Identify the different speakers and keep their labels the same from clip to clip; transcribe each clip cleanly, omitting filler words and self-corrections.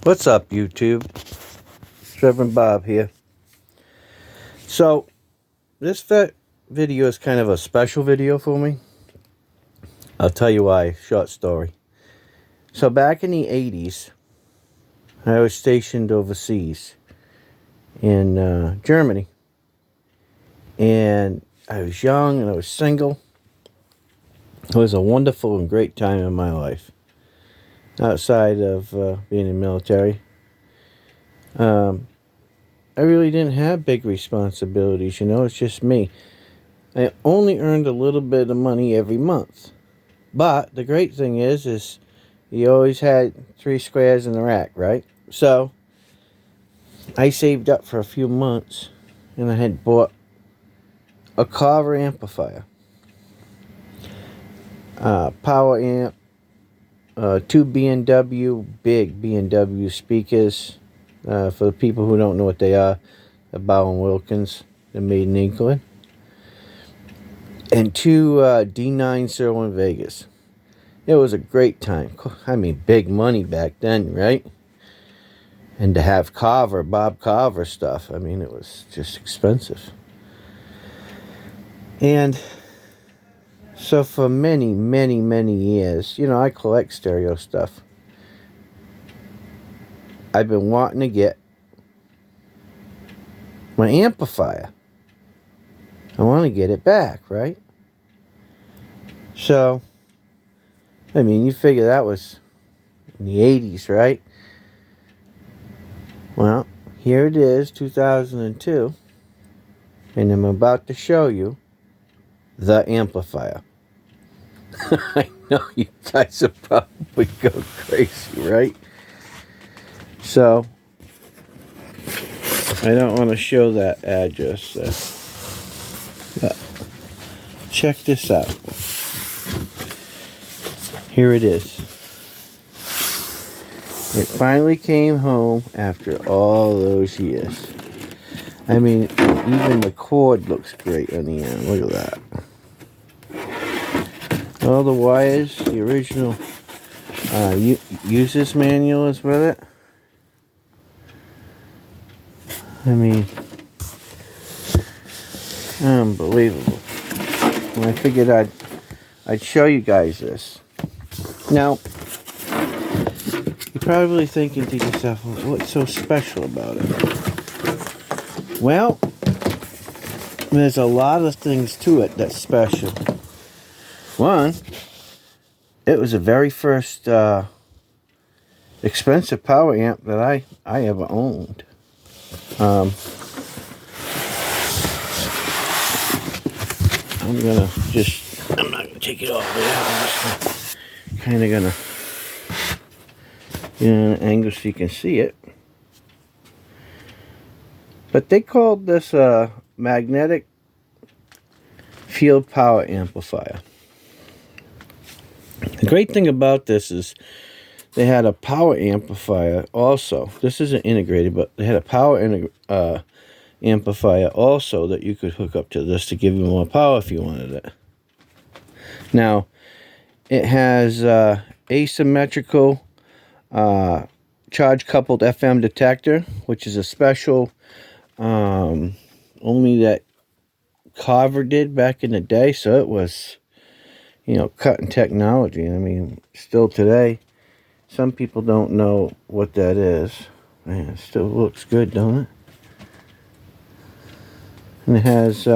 Speaker 1: What's up, YouTube? Reverend Bob here. So, this video is kind of a special video for me. I'll tell you why. Short story. So, back in the 80s, I was stationed overseas in Germany. And I was young and I was single. It was a wonderful and great time in my life. Outside of being in the military. I really didn't have big responsibilities, you know, it's just me. I only earned a little bit of money every month. But the great thing is you always had 3 squares in the rack, right? So, I saved up for a few months, and I had bought a CARVER amplifier. Power amp, 2 big B&W speakers. For the people who don't know what they are, they're Bow & Wilkins. They're made in England. And 2 D9 Sirwin Vegas. It was a great time. I mean, big money back then, right? And to have Carver, Bob Carver stuff, I mean, it was just expensive. And so for many years, you know, I collect stereo stuff. I've been wanting to get my amplifier. I want to get it back, right? So, I mean, you figure that was in the 80s, right? Well, here it is, 2002. And I'm about to show you the amplifier. I know you guys are probably going crazy, right? So, I don't want to show that address. But check this out. Here it is. It finally came home after all those years. I mean, even the cord looks great on the end. Look at that. All the wires, the original user's manual is with it. I mean, unbelievable. And I figured I'd show you guys this. Now, you're probably thinking to yourself, well, what's so special about it? Well, there's a lot of things to it that's special. One, it was the very first expensive power amp that I ever owned. I'm not gonna take it all the way out. I'm just kind of gonna get an angle so you can see it. But they called this a magnetic field power amplifier. The great thing about this is they had a power amplifier also. This isn't integrated, but they had a power amplifier also that you could hook up to this to give you more power if you wanted it. Now, it has asymmetrical charge-coupled FM detector, which is a special only that Carver did back in the day. So it was, you know, cutting technology. I mean, still today, some people don't know what that is. Man, it still looks good, don't it? And it has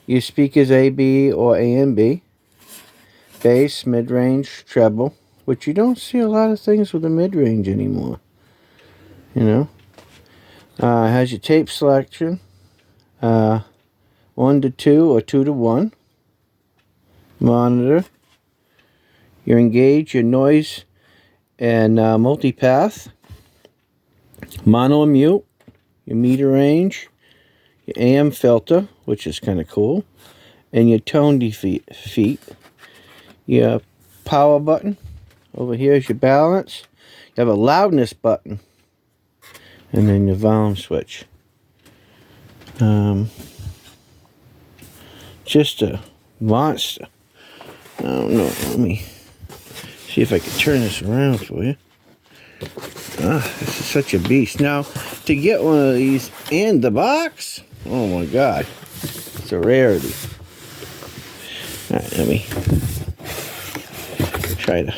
Speaker 1: your speakers A, B, or A and B. Bass, mid-range, treble. Which you don't see a lot of things with the mid-range anymore. You know? It has your tape selection. 1 to 2 or 2 to 1. Monitor. Your engage, your noise, and multipath, mono and mute, your meter range, your AM filter, which is kind of cool, and your tone defeat, your power button. Over here is your balance. You have a loudness button, and then your volume switch. Just a monster. I don't know. Let me see if I can turn this around for you. This is such a beast. Now, to get one of these in the box, oh my God, it's a rarity. All right, let me try to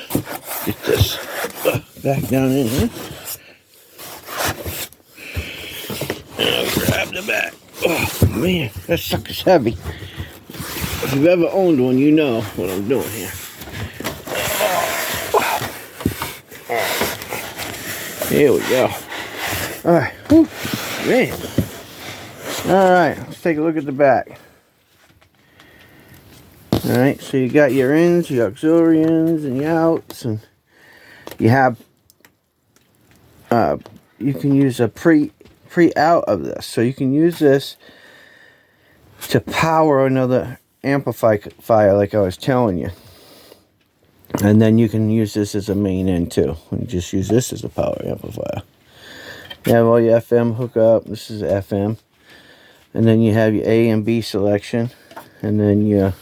Speaker 1: get this back down in here. And I'll grab the back. Oh man, that sucker's heavy. If you've ever owned one, you know what I'm doing here. Here we go. Alright. Man. Alright, let's take a look at the back. Alright, so you got your ins, your auxiliary ins, and your outs, and you have you can use a pre-out of this. So you can use this to power another amplifier like I was telling you. And then you can use this as a main end too. And just use this as a power amplifier. You have all your FM hookup. This is FM. And then you have your A and B selection. And then your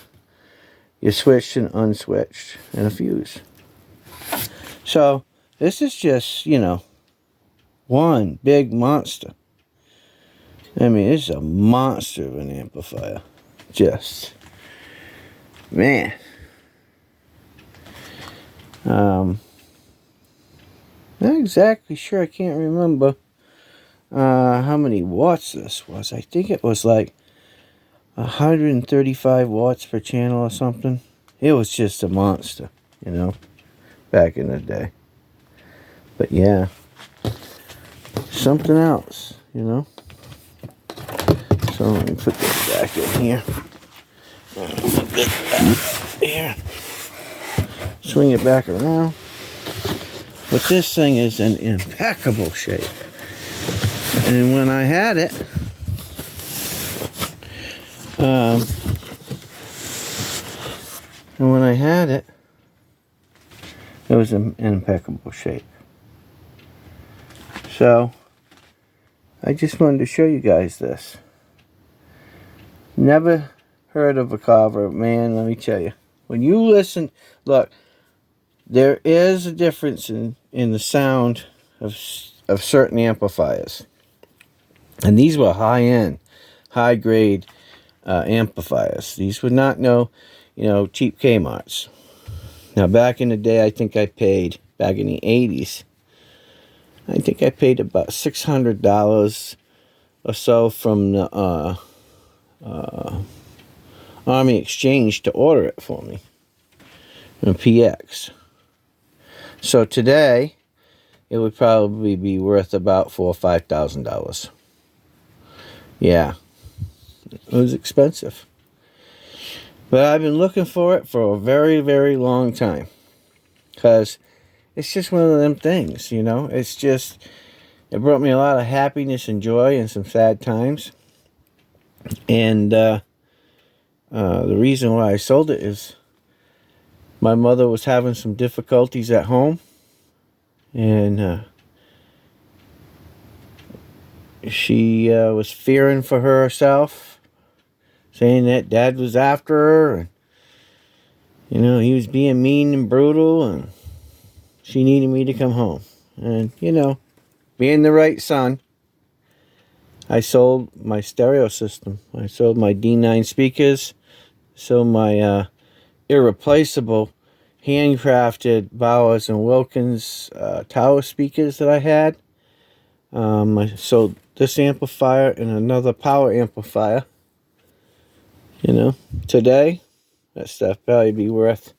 Speaker 1: switched and unswitched. And a fuse. So this is just, you know, one big monster. I mean, it's a monster of an amplifier. Just, man. Not exactly sure. I can't remember how many watts this was. I think it was like 135 watts per channel or something. It was just a monster, you know, back in the day. But yeah, something else, you know. So let me put this back in here. Put this back here. Swing it back around. But this thing is in impeccable shape. And when I had it, it was in impeccable shape. So, I just wanted to show you guys this. Never heard of a carver, man, let me tell you. When you listen, look, there is a difference in the sound of certain amplifiers. And these were high-end, high-grade amplifiers. These were not cheap Kmarts. Now, back in the day, I think I paid, back in the 80s, I think I paid about $600 or so from the Army Exchange to order it for me. A PX. So today, it would probably be worth about $4,000 or $5,000. Yeah, it was expensive. But I've been looking for it for a very, very long time. Because it's just one of them things, you know. It's just, it brought me a lot of happiness and joy and some sad times. And the reason why I sold it is my mother was having some difficulties at home. And she was fearing for herself, saying that Dad was after her, and you know, he was being mean and brutal, and she needed me to come home. And you know, being the right son, I sold my stereo system. I sold my D9 speakers, sold my irreplaceable handcrafted Bowers and Wilkins tower speakers that I had. I sold this amplifier and another power amplifier. You know, today, that stuff probably be worth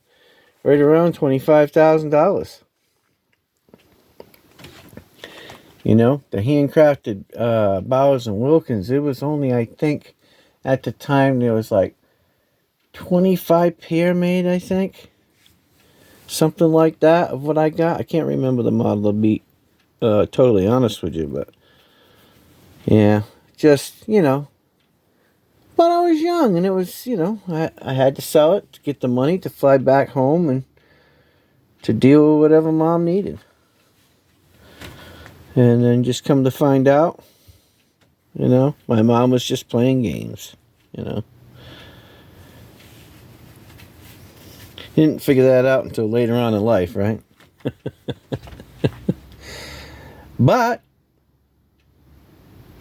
Speaker 1: right around $25,000. You know, the handcrafted Bowers and Wilkins, it was only, I think, at the time, there was like 25 pair made, I think. Something like that of what I got. I can't remember the model to be totally honest with you, but yeah, just, you know, but I was young, and it was, you know, I had to sell it to get the money to fly back home and to deal with whatever Mom needed. And then just come to find out, you know, my mom was just playing games, you know. Didn't figure that out until later on in life, right? But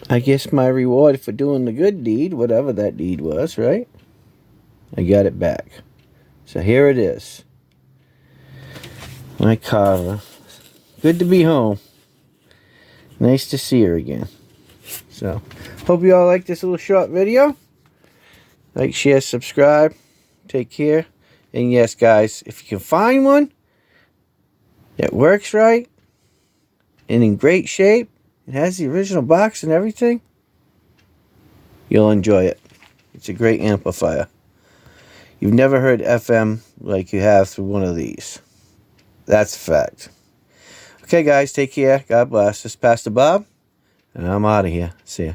Speaker 1: I guess my reward for doing the good deed, whatever that deed was, right? I got it back. So here it is. My Carver. Good to be home. Nice to see her again. So, hope you all like this little short video. Like, share, subscribe. Take care. And yes, guys, if you can find one that works right and in great shape, it has the original box and everything, you'll enjoy it. It's a great amplifier. You've never heard FM like you have through one of these. That's a fact. Okay, guys, take care. God bless. This is Pastor Bob, and I'm out of here. See ya.